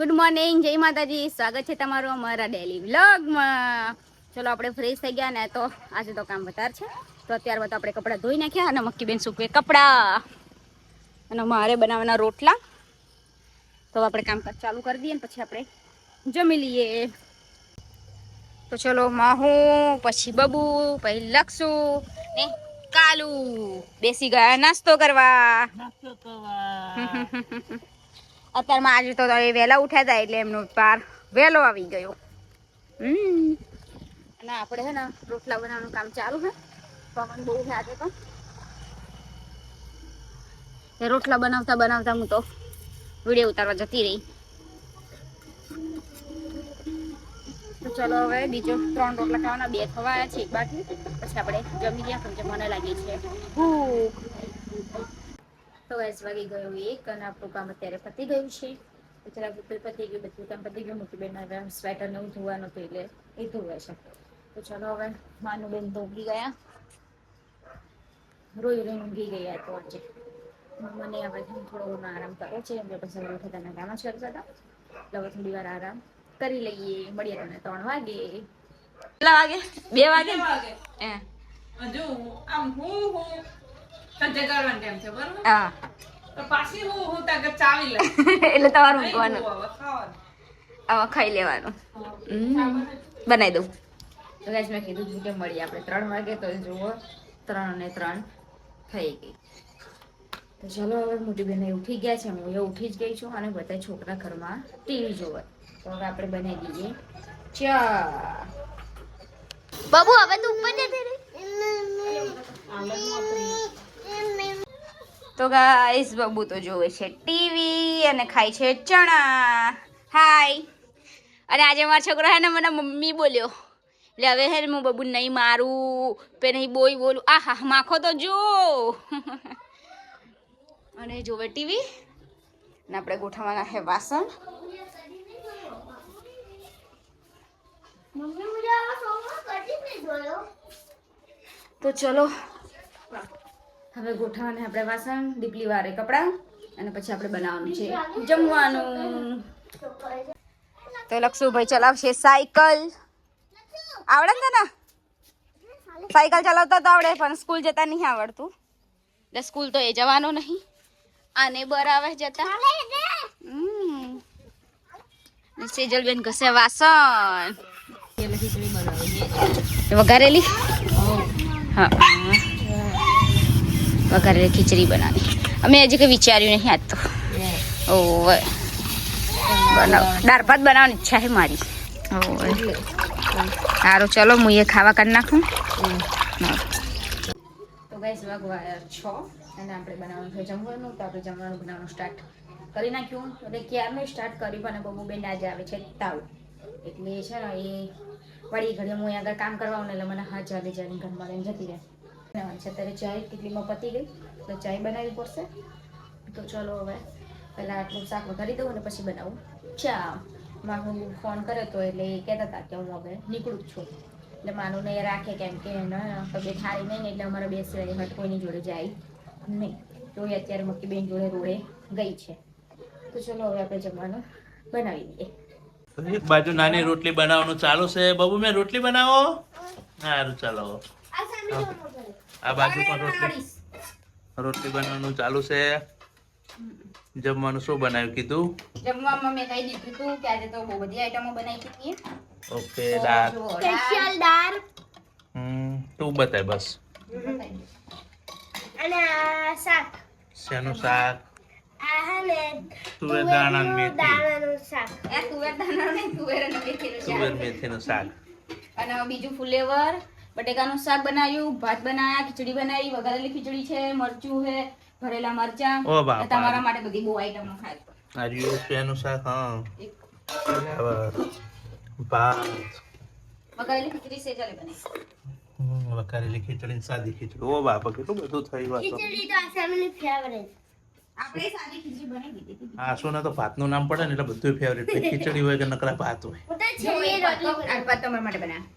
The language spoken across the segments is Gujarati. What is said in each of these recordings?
ગુડ મોર્નિંગ, જય માતાજી. સ્વાગત છે તમારું અમારા ડેલી વ્લોગમાં. ચલો આપણે ફ્રેશ થઈ ગયા ને, તો આજે તો કામ વધારે છે. તો અત્યારે તો આપણે કપડાં ધોઈ નાખ્યા અને મક્કીબેન સૂકવે કપડાં અને મારે બનાવવાના રોટલા. તો આપણે કામકાજ ચાલુ કરી દઈએ ને પછી આપણે જમી લઈએ. તો ચલો માહું, પછી બબુ, પછી લક્ષુ ને કાલુ બેસી ગયા નાસ્તો કરવા. અત્યારમાં આજે તો એ વહેલા ઉઠ્યા હતા એટલે એમનો પાર વહેલો આવી ગયો. અને આપણે હે ને રોટલા બનાવવાનું કામ ચાલુ છે. પવન બહુ છે આજે તો રોટલા બનાવતા બનાવતા હું તો વિડીયો ઉતારવા જતી રહી. તો ચલો હવે બીજો 3 રોટલા ખાવાના, 2 ખવાયા છે, 1 બાકી. પછી આપણે જમી ગયા કેમ કે મને લાગી છે ભૂખ. તો ગેસ વાગી ગયો 1 અને આપણું કામ અત્યારે પતી ગયું છે. પતી ગયું, બધું કામ પતી ગયું. મોટી બેન સ્વેટર ને એવું ધોવાનું હતું એટલે એ ધોવે છે. તો ચલો હવે માનું બેન તો ઊંઘી ગયા, રોઈ ઊંઘી ગયા. તો આજે મને આપણે થોડો આરામ કરવો છે એમ કે પછી ઉઠે તમે કામ જ કરતા હતા. એટલે હવે થોડી વાર આરામ કરી લઈએ. મળીએ તમને 3 વાગે. કેટલા વાગે? 2 વાગે હજુ આમ હું સંજય કરવાનું ટાઈમ છે બરોબર. હા, તો પાછી હું તક ચાવી લે એટલે તમારું મૂકવાનું, હવે ખાવાનું. હવે ખાઈ લેવાનું. બનાવી દઉં. તો ગાઈસ મેં કીધું હતું કે મળીએ આપણે 3 વાગે. તો જુઓ 3 અને 3 થઈ ગઈ. તો ચલો હવે મોટી બહેન ઉઠી ગયા છે, હું ઉઠી જ ગઈ છું અને બધા છોકરા ઘરમાં ટીવી જોવે. તો હવે આપણે બનાવી દઈએ ચા. બાબુ હવે તું ઉપર જતી રહી. તો ગાઈસ બાબુ તો જોવે છે ટીવી અને ખાય છે ચણા. હાય. અને આજે મારો છોકરો હે ને મને મમ્મી બોલ્યો, એટલે હવે હે હું બાબુ નહીં મારું પે નહીં બોલું. આ હા માખો તો જો. અને જોવે ટીવી ને આપણે ગોઠવવાના છે વાસણ. તો ચલો હવે ગોઠવવાના આપણે વાસણ, દીપલી વારે કપડાં અને પછી આપણે બનાવવાનું છે જમવાનું. તો લક્ષુભાઈ ચલાવશે સાયકલ. આવડે છે ને સાયકલ ચલાવતા તો આવડે, પણ સ્કૂલ જતા નહીં આવડતું. એટલે સ્કૂલ તો એ જવાનું નહીં અને બરાબર જતા. સેજલબેન ઘસે વાસણ. વઘારેલી, હા વઘારેલી ખીચડી બનાવી. અમે હજી કંઈ વિચાર્યું નહીં આજ તો. ઓવે બનાવ દાળ ભાત બનાવવાની ઈચ્છા છે મારી. ઓવે સારું ચલો હું એ ખાવા કરી નાખું. તો ગાઈસ વાગવા 6 અને આપણે બનાવવાનું છે જમવાનું. તો આપણે જમવાનું બનાવવાનું સ્ટાર્ટ કરી નાખ્યું. એટલે ક્યારનું સ્ટાર્ટ કર્યું પણ બબુ બેન આજે આવે છે તાવ, એટલે છે ને એ વળી ઘડી હું આગળ કામ કરવાનું એટલે મને હાથ જાગે જાય ઘરમાં લઈને જતી રહે. અત્યારે ચાય કેટલીમાં પતી ગઈ તો ચાય બનાવવી પડશે. તો ચલો હવે પહેલાં આટલું શાક વઘારી દઉં અને પછી બનાવું ચા. હું ફોન કર્યો તો એટલે એ કહેતા હતા કે હું હવે નીકળું જ છું. એટલે માનું ને એ રાખે કેમ કે એના તબિયત સારી નહીં ને એટલે અમારે બેસવાની હટ કોઈની જોડે જાય નહીં. તો એ અત્યારે મક્કી બેન જોડે રોડે ગઈ છે. તો ચલો હવે આપણે જમવાનું બનાવી દઈએ. એક બાજુ નાની રોટલી બનાવવાનું ચાલુ છે. બબુ મેં રોટલી બનાવો. સારું ચાલો. આ બાજુ પણ રોટલી બનાવવાનું ચાલુ છે. જમવાનું શું બનાવ્યું કીધું? જમવામાં મેં કહી દીધું હતું કે આજે તો બહુ બધી આઈટમો બનાવી હતી. ઓકે દાળ, સ્પેશિયલ દાળ તું બતાય બસ. અને શાક. શેનું શાક? આ હે ને તુવેર દાણા ને મેથી. દાણાનું શાક. એ તુવેર દાણા નહીં, તુવેર અને મેથીનું શાક. તુવેર મેથીનું શાક. અને બીજું ફુલેવર બટેકાનું શાક બનાવ્યું, ભાત બનાવ્યા, ખીચડી બનાવી, વઘારેલી ખીચડી છે, મરચું છે, ભરેલા મરચા. ઓ બાપા. તમારા માટે બધી બહુ આઈટમો ખાય. આ રહ્યું શેનું શાક? હા ભાત, વઘારેલી ખીચડી સેજલે બનાવી. વઘારેલી ખીચડી ને સાદી ખીચડી. ઓ બાપા કેટલું બધું થયું. ખીચડી તો આ ફેમિલી ફેવરેટ. આપણે સાદી ખીચડી બનાવી દીધી હતી. આ શું ના તો ભાતનું નામ પડે ને એટલે બધું ફેવરેટ. ખીચડી હોય કે નકરા ભાત હોય. આ ભાત તમારા માટે બનાવ્યા,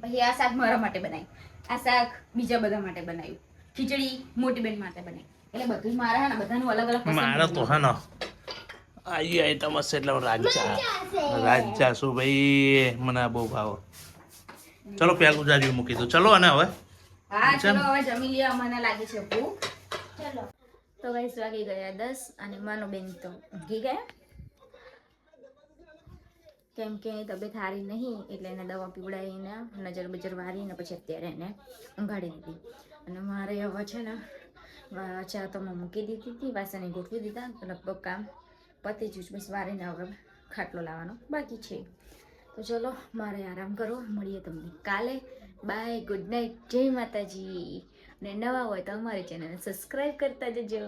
પછી આ શાક મારા માટે બનાવ્યું, આ શાક બીજા બધા માટે બનાવ્યું, ખીચડી મોટી બેન માટે બનાવી. એટલે બધું મારા હે ને બધાનું અલગ અલગ પસંદ. મારે તો હે ને આવી આઈટમ હશે એટલે રાજ્યા શું ભાઈ મને બહુ ભાવ. ચલો પેલું જારી મૂકી દો. ચલો અને હવે હા ચલો હવે જમી લઈએ, મને લાગે છે ભૂખ. ચલો તો ગાઈસ વાગી ગયા 10 અને માનો બેન તો ઊંઘી ગયા, કેમ કે એની તબિયત સારી નહીં એટલે એને દવા પીવડાવીને નજર બજર વારીને પછી અત્યારે એને ઊંઘાડી દીધી. અને મારે હવે છે ને ચા તો મેં મૂકી દીધી હતી, વાસણે ગોઠવી દીધા, લગભગ કામ પતી જ બસ વારીને હવે ખાટલો લાવવાનો બાકી છે. તો ચલો મારે આરામ કરો, મળીએ તમને કાલે. બાય, ગુડ નાઇટ, જય માતાજી. અને નવા હોય તો અમારી ચેનલને સબસ્ક્રાઈબ કરતા જજો.